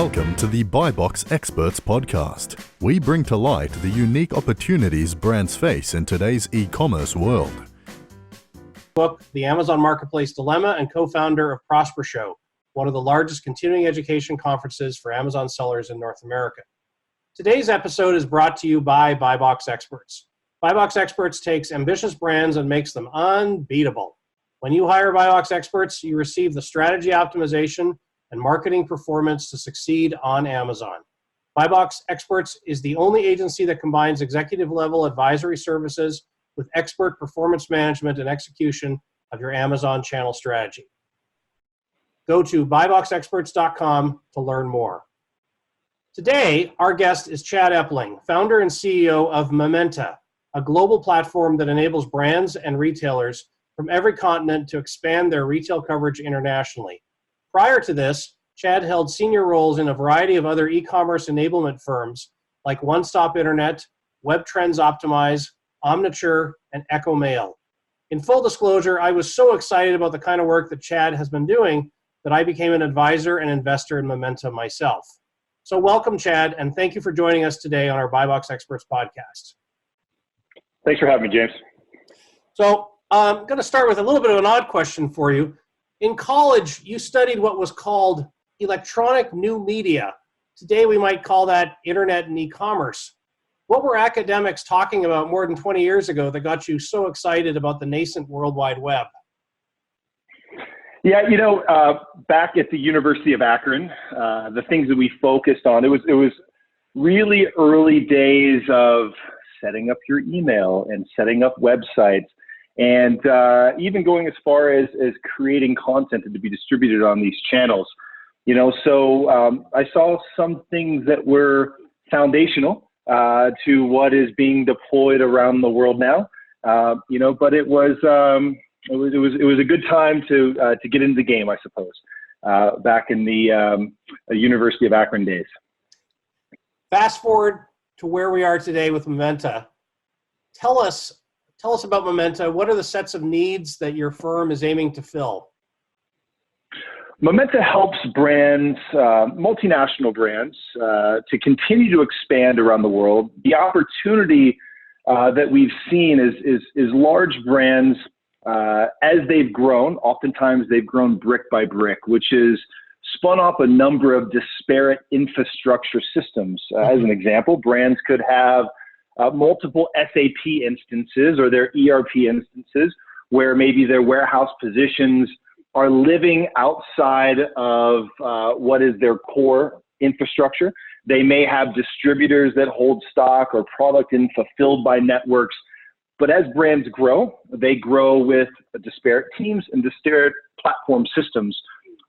Welcome to the BuyBox Experts podcast. We bring to light the unique opportunities brands face in today's e-commerce world. Book, The Amazon Marketplace Dilemma, and co-founder of Prosper Show, one of the largest continuing education conferences for Amazon sellers in North America. Today's episode is brought to you by BuyBox Experts. BuyBox Experts takes ambitious brands and makes them unbeatable. When you hire BuyBox Experts, you receive the strategy optimization and marketing performance to succeed on Amazon. BuyBox Experts is the only agency that combines executive-level advisory services with expert performance management and execution of your Amazon channel strategy. Go to buyboxexperts.com to learn more. Today, our guest is Chad Epling, founder and CEO of Momenta, a global platform that enables brands and retailers from every continent to expand their retail coverage internationally. Prior to this, Chad held senior roles in a variety of other e-commerce enablement firms like One Stop Internet, Web Trends Optimize, Omniture, and Echo Mail. In full disclosure, I was so excited about the kind of work that Chad has been doing that I became an advisor and investor in Momenta myself. So welcome, Chad, and thank you for joining us today on our BuyBox Experts podcast. Thanks for having me, James. So I'm going to start with a little bit of an odd question for you. In college, you studied what was called electronic new media. Today, we might call that internet and e-commerce. What were academics talking about more than 20 years ago that got you so excited about the nascent World Wide Web? Yeah, back at the University of Akron, the things that we focused on, it was really early days of setting up your email and setting up websites, and even going as far as creating content to be distributed on these channels. So I saw some things that were foundational to what is being deployed around the world now. But it was a good time to get into the game, I suppose, back in the University of Akron days. Fast forward to where we are today with Momenta. Tell us about Momenta. What are the sets of needs that your firm is aiming to fill? Momenta helps brands, multinational brands, to continue to expand around the world. The opportunity that we've seen is large brands, as they've grown, oftentimes they've grown brick by brick, which is spun up a number of disparate infrastructure systems. As an example, brands could have multiple SAP instances or their ERP instances where maybe their warehouse positions are living outside of what is their core infrastructure. They may have distributors that hold stock or product fulfilled by networks. But as brands grow, they grow with disparate teams and disparate platform systems.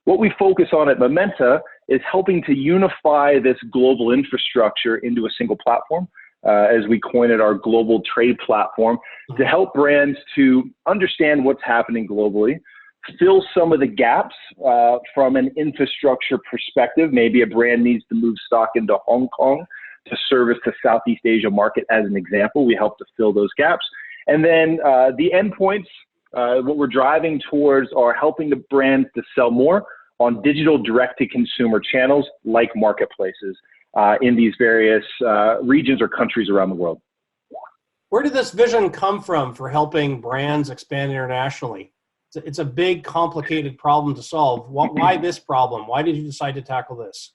What we focus on at Momenta is helping to unify this global infrastructure into a single platform, as we coin it, our global trade platform, to help brands to understand what's happening globally, fill some of the gaps from an infrastructure perspective. Maybe a brand needs to move stock into Hong Kong to service the Southeast Asia market, as an example. We help to fill those gaps. And then the endpoints, what we're driving towards are helping the brands to sell more on digital direct-to-consumer channels like marketplaces in these various regions or countries around the world. Where did this vision come from for helping brands expand internationally? It's a big, complicated problem to solve. Why this problem? Why did you decide to tackle this?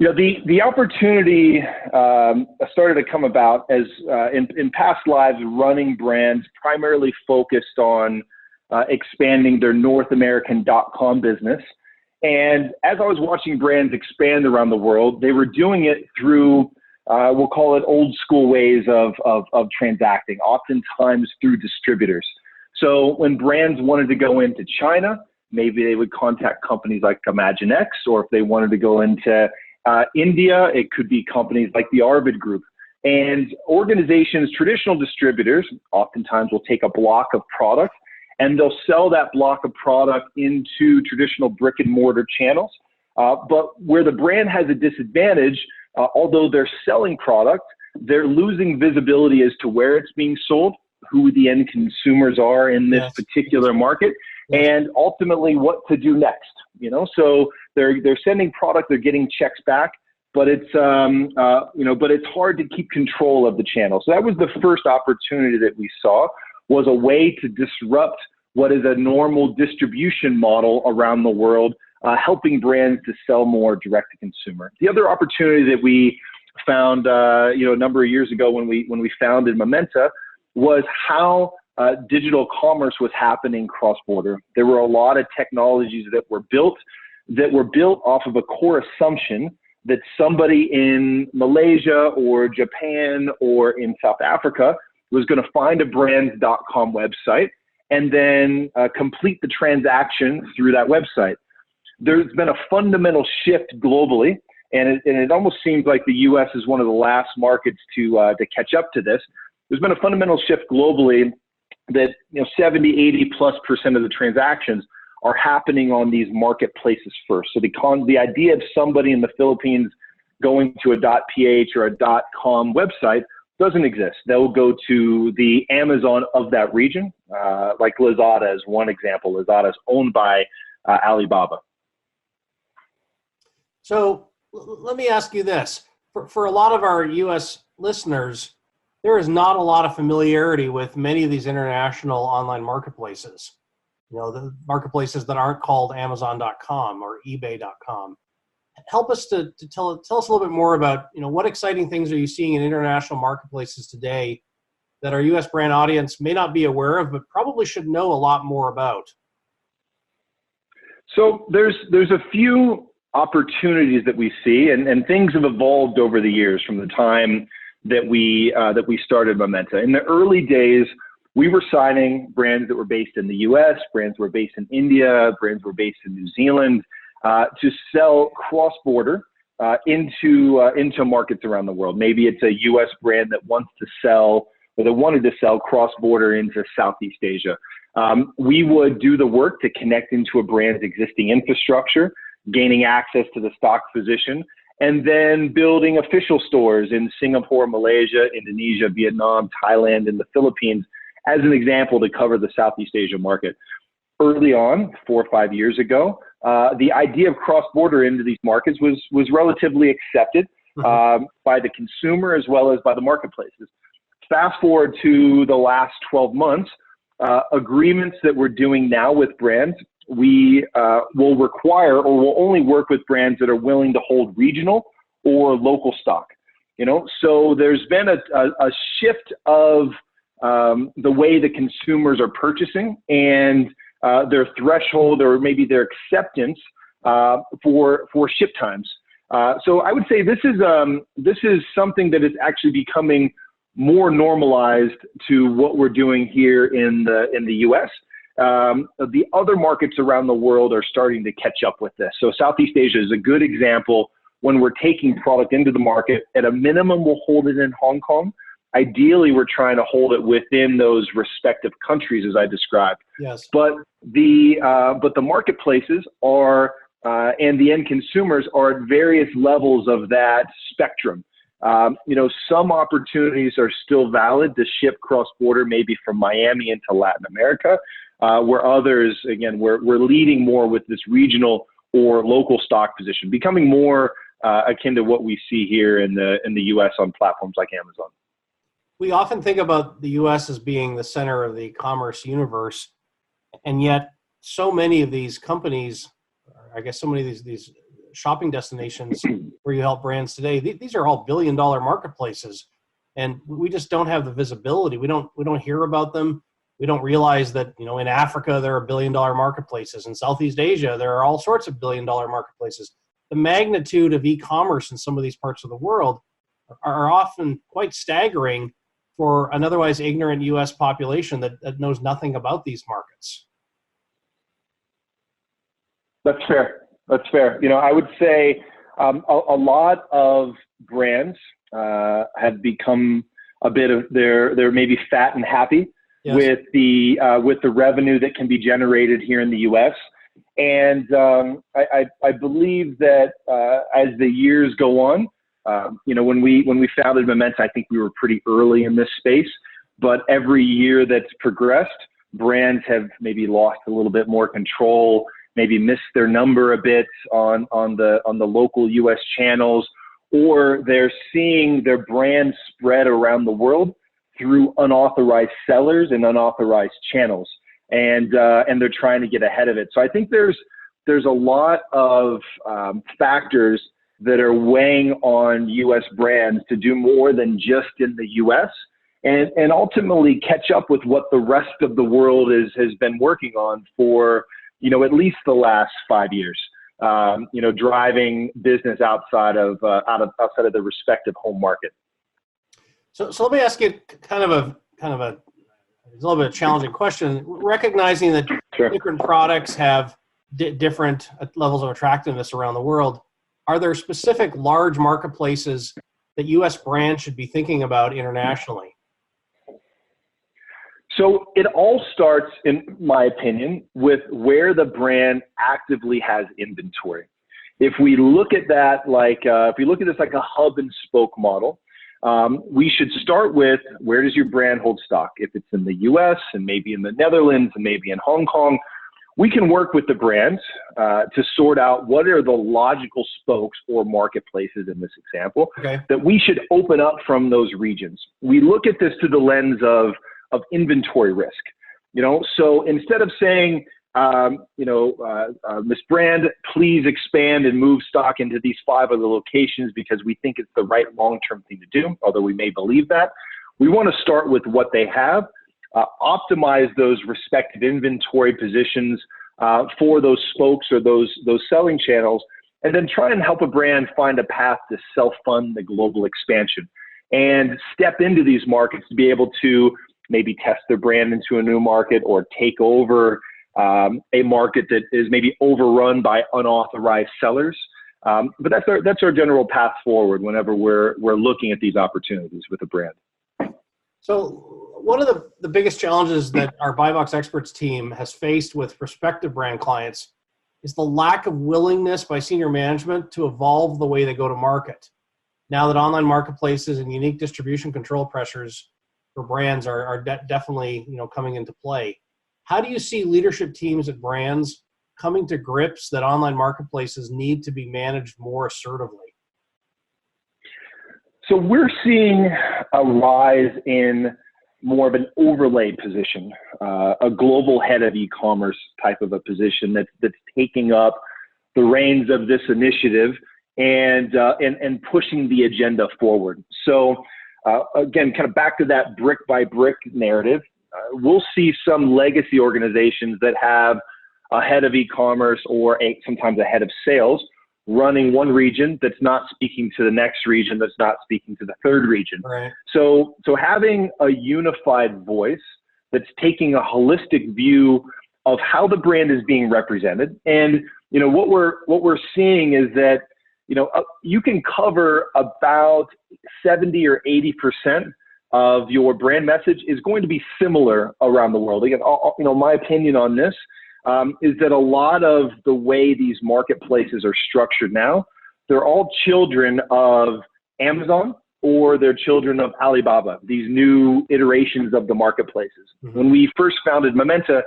The opportunity started to come about as in past lives running brands primarily focused on expanding their North American .com business. And as I was watching brands expand around the world, they were doing it through, we'll call it old school ways of transacting, oftentimes through distributors. So when brands wanted to go into China, maybe they would contact companies like ImagineX, or if they wanted to go into India, it could be companies like the Arvid Group. And organizations, traditional distributors, oftentimes will take a block of product and they'll sell that block of product into traditional brick and mortar channels. But where the brand has a disadvantage, although they're selling product, they're losing visibility as to where it's being sold, who the end consumers are in this particular market. Yes. and ultimately what to do next. So they're sending product, they're getting checks back, but it's but it's hard to keep control of the channel. So that was the first opportunity that we saw, was a way to disrupt what is a normal distribution model around the world, helping brands to sell more direct to consumer. The other opportunity that we found, a number of years ago when we founded Momenta, was how digital commerce was happening cross-border. There were a lot of technologies that were built off of a core assumption that somebody in Malaysia or Japan or in South Africa was going to find a brand's.com website and then complete the transaction through that website. There's been a fundamental shift globally, and it almost seems like the U.S. is one of the last markets to catch up to this. There's been a fundamental shift globally that 70–80+% of the transactions are happening on these marketplaces first. So the idea of somebody in the Philippines going to a .ph or a .com website doesn't exist. They'll go to the Amazon of that region, like Lazada is one example. Lazada is owned by Alibaba. So let me ask you this. For a lot of our U.S. listeners, there is not a lot of familiarity with many of these international online marketplaces. The marketplaces that aren't called Amazon.com or eBay.com. Help us to tell us a little bit more about, what exciting things are you seeing in international marketplaces today that our U.S. brand audience may not be aware of, but probably should know a lot more about? So there's a few opportunities that we see, and things have evolved over the years from the time that we started Momenta. In the early days, we were signing brands that were based in the U.S., brands that were based in India, brands that were based in New Zealand, to sell cross-border into markets around the world. Maybe it's a U.S. brand that wants to sell, or that wanted to sell cross-border into Southeast Asia. We would do the work to connect into a brand's existing infrastructure, gaining access to the stock position, and then building official stores in Singapore, Malaysia, Indonesia, Vietnam, Thailand, and the Philippines, as an example, to cover the Southeast Asia market. Early on, 4 or 5 years ago, the idea of cross-border into these markets was relatively accepted by the consumer as well as by the marketplaces. Fast forward to the last 12 months, agreements that we're doing now with brands, we will require or will only work with brands that are willing to hold regional or local stock. So there's been a shift of the way the consumers are purchasing and their threshold or maybe their acceptance for ship times. So I would say this is something that is actually becoming more normalized to what we're doing here in the U.S. The other markets around the world are starting to catch up with this. So Southeast Asia is a good example. When we're taking product into the market, at a minimum, we'll hold it in Hong Kong. Ideally, we're trying to hold it within those respective countries, as I described. Yes. But the marketplaces are and the end consumers are at various levels of that spectrum. Some opportunities are still valid to ship cross-border, maybe from Miami into Latin America, where others, again, we're leading more with this regional or local stock position, becoming more akin to what we see here in the U.S. on platforms like Amazon. We often think about the U.S. as being the center of the commerce universe, and yet so many of these companies, I guess so many of these shopping destinations where you help brands today, these are all billion-dollar marketplaces, and we just don't have the visibility. We don't hear about them. We don't realize that, in Africa, there are billion-dollar marketplaces. In Southeast Asia, there are all sorts of billion-dollar marketplaces. The magnitude of e-commerce in some of these parts of the world are often quite staggering for an otherwise ignorant U.S. population that knows nothing about these markets. That's fair. I would say a lot of brands have become a bit of they're maybe fat and happy. Yes. with the revenue that can be generated here in the U.S. And I believe that as the years go on, when we founded Momenta, I think we were pretty early in this space. But every year that's progressed, brands have maybe lost a little bit more control, maybe missed their number a bit on the local U.S. channels, or they're seeing their brand spread around the world through unauthorized sellers and unauthorized channels, and they're trying to get ahead of it. So I think there's a lot of factors that are weighing on U.S. brands to do more than just in the U.S. and ultimately catch up with what the rest of the world has been working on for, at least the last 5 years. Driving business outside of the respective home market. So let me ask you kind of a little bit of a challenging question. Recognizing that Sure. different products have different levels of attractiveness around the world, are there specific large marketplaces that U.S. brands should be thinking about internationally? So it all starts, in my opinion, with where the brand actively has inventory. If we look at that if we look at this like a hub and spoke model, we should start with where does your brand hold stock? If it's in the U.S. and maybe in the Netherlands and maybe in Hong Kong, we can work with the brands to sort out what are the logical spokes or marketplaces in this example that we should open up from those regions. We look at this through the lens of inventory risk. So instead of saying, Miss Brand, please expand and move stock into these 5 other locations because we think it's the right long-term thing to do, although we may believe that, we want to start with what they have, optimize those respective inventory positions for those spokes or those selling channels, and then try and help a brand find a path to self-fund the global expansion and step into these markets to be able to maybe test their brand into a new market or take over a market that is maybe overrun by unauthorized sellers. But that's our general path forward whenever we're looking at these opportunities with a brand. So one of the biggest challenges that our Buy Box Experts team has faced with prospective brand clients is the lack of willingness by senior management to evolve the way they go to market. Now that online marketplaces and unique distribution control pressures for brands are definitely coming into play, how do you see leadership teams at brands coming to grips that online marketplaces need to be managed more assertively? So we're seeing a rise in more of an overlay position, a global head of e-commerce type of a position that's taking up the reins of this initiative and pushing the agenda forward. So again, kind of back to that brick by brick narrative, we'll see some legacy organizations that have a head of e-commerce or sometimes a head of sales running one region that's not speaking to the next region, that's not speaking to the third region. Right. So having a unified voice that's taking a holistic view of how the brand is being represented. And what we're seeing is that you can cover about 70 or 80% of your brand message is going to be similar around the world. Again, my opinion on this is that a lot of the way these marketplaces are structured now, they're all children of Amazon or they're children of Alibaba, these new iterations of the marketplaces. Mm-hmm. When we first founded Momenta,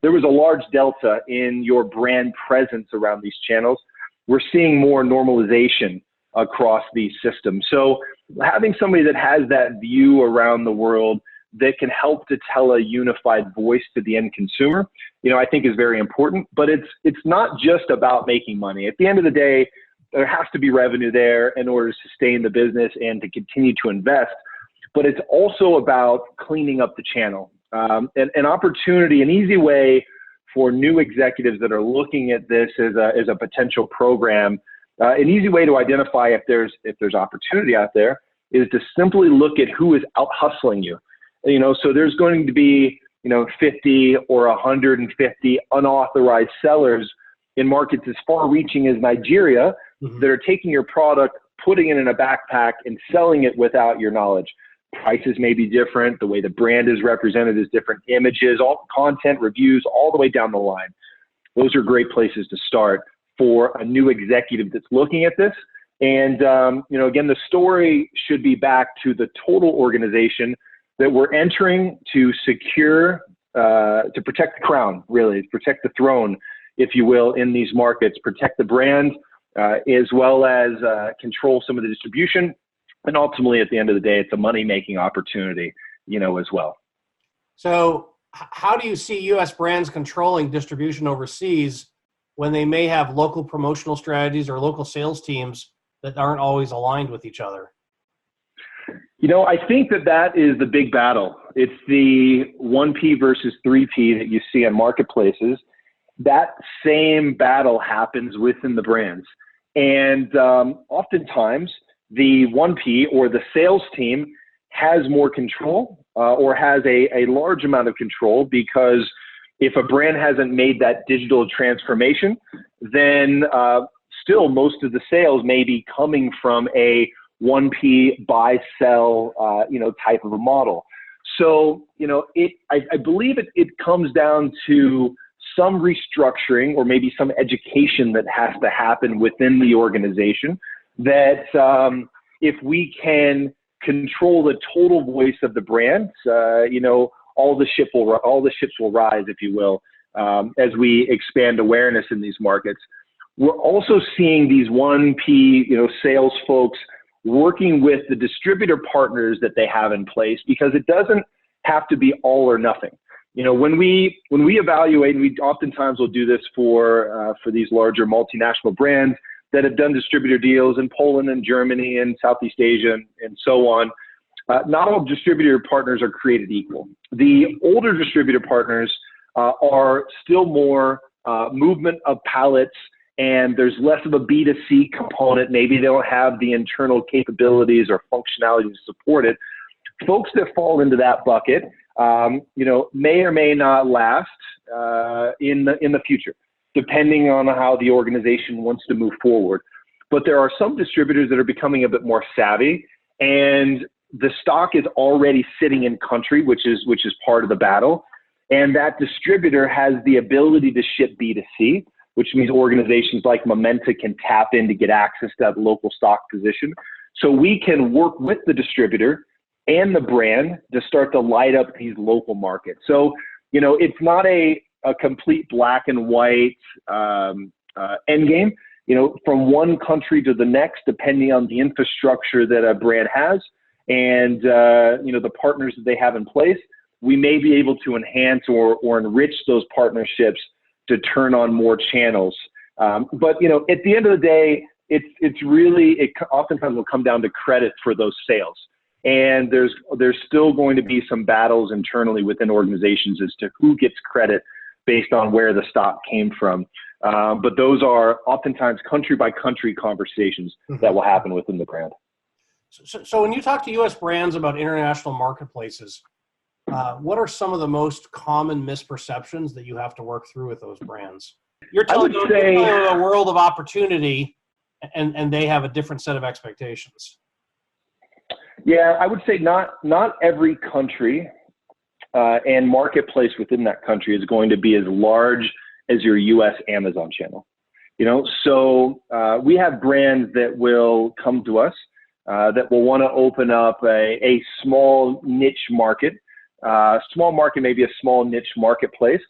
there was a large delta in your brand presence around these channels. We're seeing more normalization across these systems. So having somebody that has that view around the world that can help to tell a unified voice to the end consumer, I think is very important. But it's not just about making money. At the end of the day, there has to be revenue there in order to sustain the business and to continue to invest. But it's also about cleaning up the channel. An opportunity, an easy way for new executives that are looking at this as a potential program, an easy way to identify if there's opportunity out there is to simply look at who is out hustling you. So there's going to be 50 or 150 unauthorized sellers in markets as far-reaching as Nigeria mm-hmm. that are taking your product, putting it in a backpack, and selling it without your knowledge. Prices may be different. The way the brand is represented is different. Images, all content, reviews, all the way down the line. Those are great places to start for a new executive that's looking at this. And, again, the story should be back to the total organization that we're entering to secure to protect the crown, really, protect the throne, if you will, in these markets, protect the brand, as well as control some of the distribution. And ultimately, at the end of the day, it's a money-making opportunity, as well. So how do you see U.S. brands controlling distribution overseas when they may have local promotional strategies or local sales teams that aren't always aligned with each other? I think that is the big battle. It's the 1P versus 3P that you see on marketplaces. That same battle happens within the brands. And oftentimes, the 1P or the sales team has more control or has a large amount of control, because if a brand hasn't made that digital transformation, then still most of the sales may be coming from a 1P buy, sell, type of a model. So, I believe it comes down to some restructuring or maybe some education that has to happen within the organization, that if we can control the total voice of the brand, all the ships will rise, if you will, as we expand awareness in these markets. We're also seeing these 1P, sales folks working with the distributor partners that they have in place, because it doesn't have to be all or nothing. When we evaluate, and we oftentimes will do this for these larger multinational brands that have done distributor deals in Poland and Germany and Southeast Asia and so on. Not all distributor partners are created equal. The older distributor partners are still more movement of pallets, and there's less of a B2C component. Maybe they don't have the internal capabilities or functionality to support it. Folks that fall into that bucket, may or may not last in the future, depending on how the organization wants to move forward. But there are some distributors that are becoming a bit more savvy, and the stock is already sitting in country, which is part of the battle. And that distributor has the ability to ship B2C, which means organizations like Momenta can tap in to get access to that local stock position. So we can work with the distributor and the brand to start to light up these local markets. So, it's not a complete black and white end game, from one country to the next, depending on the infrastructure that a brand has and, the partners that they have in place. We may be able to enhance or enrich those partnerships to turn on more channels. But, at the end of the day, it oftentimes will come down to credit for those sales. And there's still going to be some battles internally within organizations as to who gets credit based on where the stock came from. But those are oftentimes country by country conversations that will happen within the brand. So when you talk to U.S. brands about international marketplaces, what are some of the most common misperceptions that you have to work through with those brands? You're telling them a world of opportunity, and they have a different set of expectations. Yeah, I would say not every country and marketplace within that country is going to be as large as your U.S. Amazon channel. So we have brands that will come to us that will want to open up a small niche market, maybe a small niche marketplace,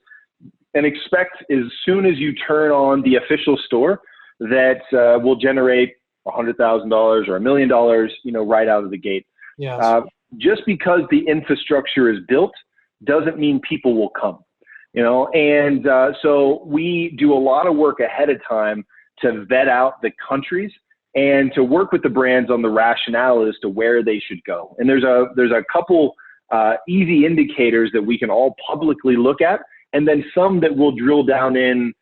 and expect as soon as you turn on the official store that will generate $100,000 or $1 million, right out of the gate. Yes. Just because the infrastructure is built doesn't mean people will come, and so we do a lot of work ahead of time to vet out the countries and to work with the brands on the rationale as to where they should go. And there's a couple easy indicators that we can all publicly look at, and then some that we'll drill down in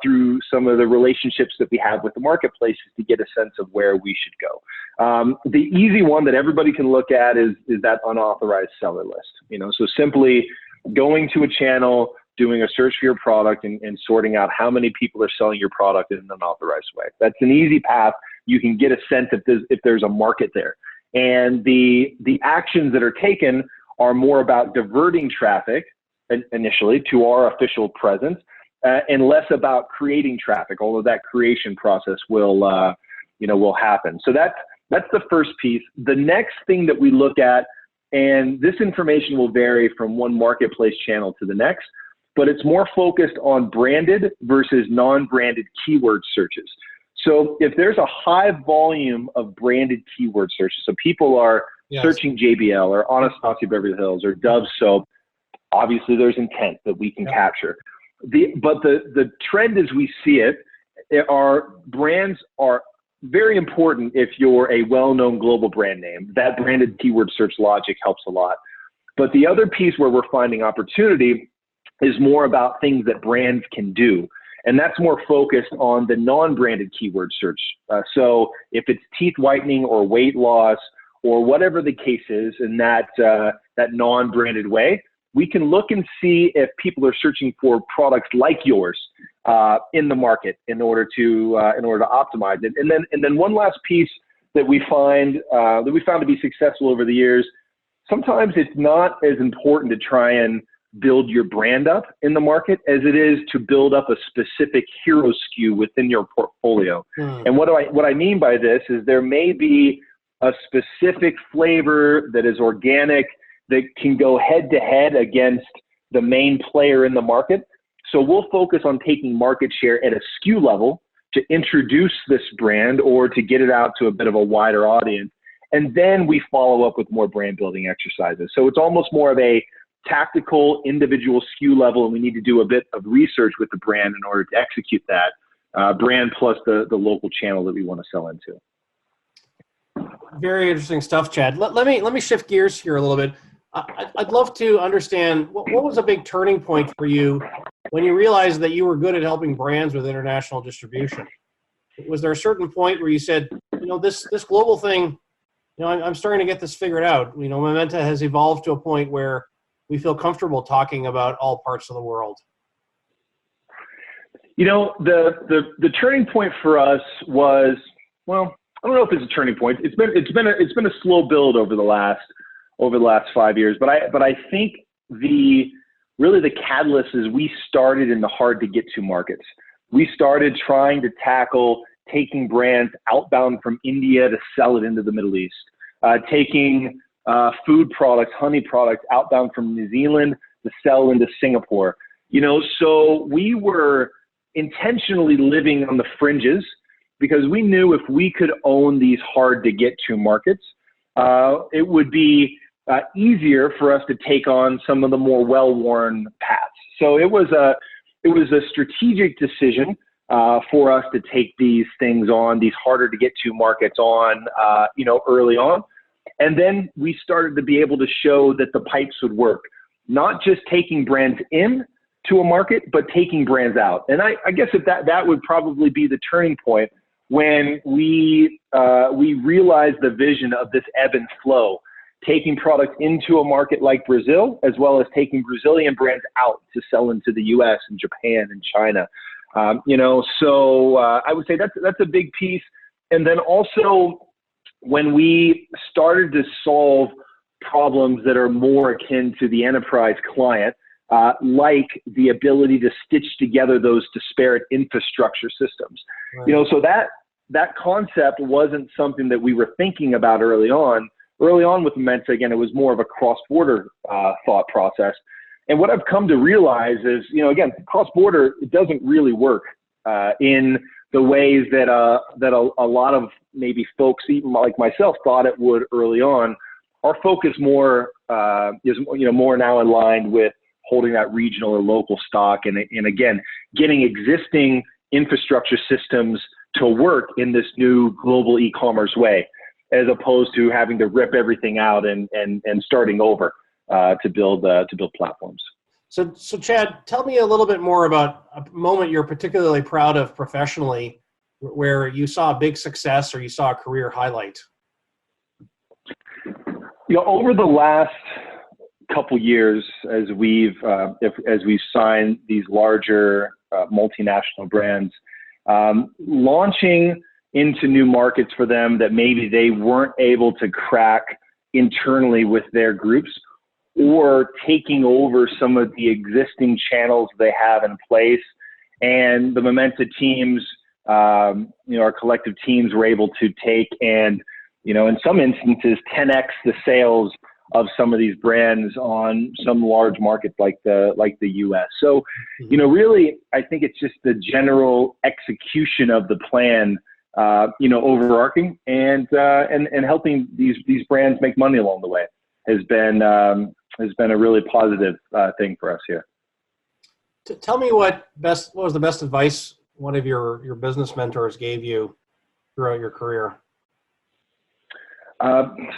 through some of the relationships that we have with the marketplaces to get a sense of where we should go. The easy one that everybody can look at is that unauthorized seller list. So simply going to a channel, doing a search for your product, and sorting out how many people are selling your product in an unauthorized way. That's an easy path. You can get a sense if there's a market there. And the actions that are taken are more about diverting traffic initially to our official presence, and less about creating traffic, although that creation process will happen. So that's the first piece. The next thing that we look at And this information will vary from one marketplace channel to the next, but it's more focused on branded versus non-branded keyword searches. So if there's a high volume of branded keyword searches, so people are searching JBL or Anastasia Beverly Hills or Dove soap, obviously there's intent that we can capture. But the trend as we see it, brands are very important. If you're a well-known global brand name, that branded keyword search logic helps a lot. But the other piece where we're finding opportunity is more about things that brands can do. And that's more focused on the non-branded keyword search. So if it's teeth whitening or weight loss or whatever the case is in that non-branded way, we can look and see if people are searching for products like yours in the market in order to optimize it. And then one last piece that we found to be successful over the years. Sometimes it's not as important to try and build your brand up in the market as it is to build up a specific hero SKU within your portfolio. And what I mean by this is there may be a specific flavor that is organic that can go head to head against the main player in the market. So we'll focus on taking market share at a SKU level to introduce this brand or to get it out to a bit of a wider audience. And then we follow up with more brand building exercises. So it's almost more of a tactical individual SKU level, and we need to do a bit of research with the brand in order to execute that brand plus the local channel that we want to sell into. Very interesting stuff, Chad. Let me shift gears here a little bit. I'd love to understand what was a big turning point for you when you realized that you were good at helping brands with international distribution. Was there a certain point where you said, this global thing, I'm starting to get this figured out. Momenta has evolved to a point where we feel comfortable talking about all parts of the world. The turning point for us was, well, I don't know if it's a turning point. It's been a slow build over the last 5 years, but I think the catalyst is we started in the hard to get to markets. We started trying to tackle taking brands outbound from India to sell it into the Middle East, taking food products, honey products outbound from New Zealand to sell into Singapore. So we were intentionally living on the fringes because we knew if we could own these hard to get to markets, it would be easier for us to take on some of the more well-worn paths. So it was a strategic decision for us to take these things on, these harder to get to markets on, early on. And then we started to be able to show that the pipes would work, not just taking brands in to a market, but taking brands out. And I guess that would probably be the turning point when we realized the vision of this ebb and flow, taking products into a market like Brazil, as well as taking Brazilian brands out to sell into the US and Japan and China. So I would say that's a big piece. And then also when we started to solve problems that are more akin to the enterprise client, like the ability to stitch together those disparate infrastructure systems. Right. So that concept wasn't something that we were thinking about early on. Early on with Momenta, again, it was more of a cross-border thought process. And what I've come to realize is, again, cross-border, it doesn't really work in the ways that a lot of maybe folks, even like myself, thought it would early on. Our focus more is more now aligned with holding that regional or local stock, and again, getting existing infrastructure systems to work in this new global e-commerce way, as opposed to having to rip everything out and starting over to build platforms. So Chad, tell me a little bit more about a moment you're particularly proud of professionally, where you saw a big success or you saw a career highlight. Over the last couple years, as we've signed these larger multinational brands, launching into new markets for them that maybe they weren't able to crack internally with their groups, or taking over some of the existing channels they have in place. And the Momenta teams, our collective teams were able to take and, in some instances, 10x the sales of some of these brands on some large markets like the U.S. So, really, I think it's just the general execution of the plan, overarching and helping these brands make money along the way has been a really positive thing for us here. Tell me what was the best advice one of your business mentors gave you throughout your career?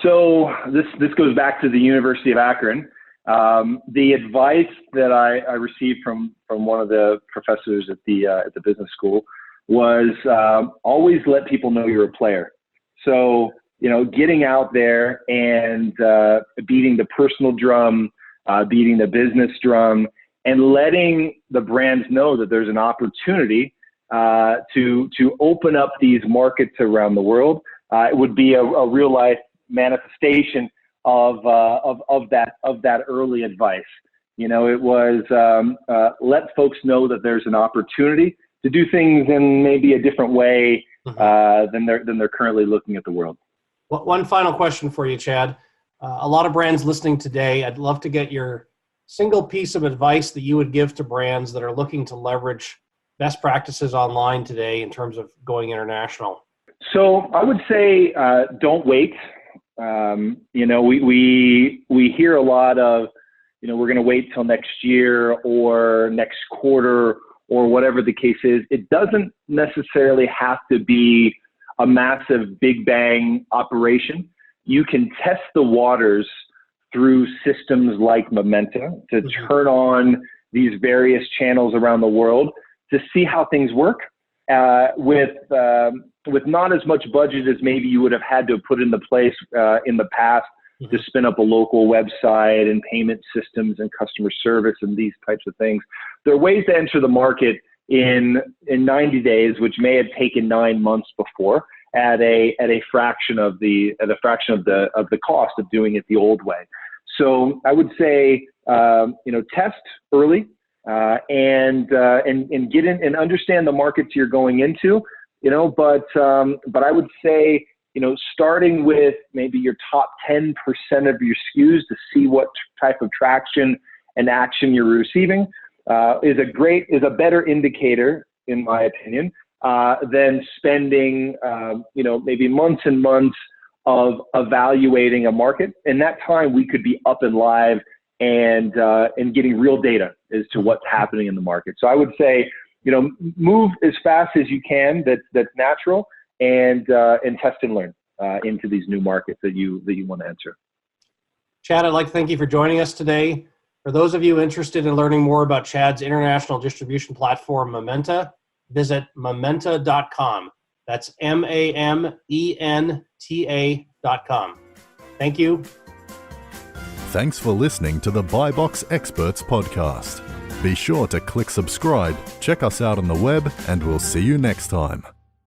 So this goes back to the University of Akron. The advice that I received from one of the professors at the business school was always let people know you're a player. So getting out there and beating the personal drum, beating the business drum, and letting the brands know that there's an opportunity to open up these markets around the world. It would be a real life manifestation of that early advice. It was let folks know that there's an opportunity to do things in maybe a different way than they're currently looking at the world. Well, one final question for you, Chad. A lot of brands listening today, I'd love to get your single piece of advice that you would give to brands that are looking to leverage best practices online today in terms of going international. So I would say don't wait. We hear a lot of, we're going to wait till next year or next quarter or whatever the case is. It doesn't necessarily have to be a massive big bang operation. You can test the waters through systems like Momenta to turn on these various channels around the world to see how things work with not as much budget as maybe you would have had to put into place in the past to spin up a local website and payment systems and customer service and these types of things. There are ways to enter the market in 90 days, which may have taken 9 months before, at a fraction of the cost of doing it the old way. So I would say test early and get in and understand the markets you're going into. But I would say starting with maybe your top 10% of your SKUs to see what type of traction and action you're receiving is a better indicator, in my opinion, than spending maybe months and months of evaluating a market. In that time, we could be up and live and getting real data as to what's happening in the market. So I would say, move as fast as you can. That's natural, and test and learn into these new markets that you want to enter. Chad, I'd like to thank you for joining us today. For those of you interested in learning more about Chad's international distribution platform, Momenta, visit momenta.com. That's MAMENTA.com. Thank you. Thanks for listening to the Buy Box Experts podcast. Be sure to click subscribe, check us out on the web, and we'll see you next time.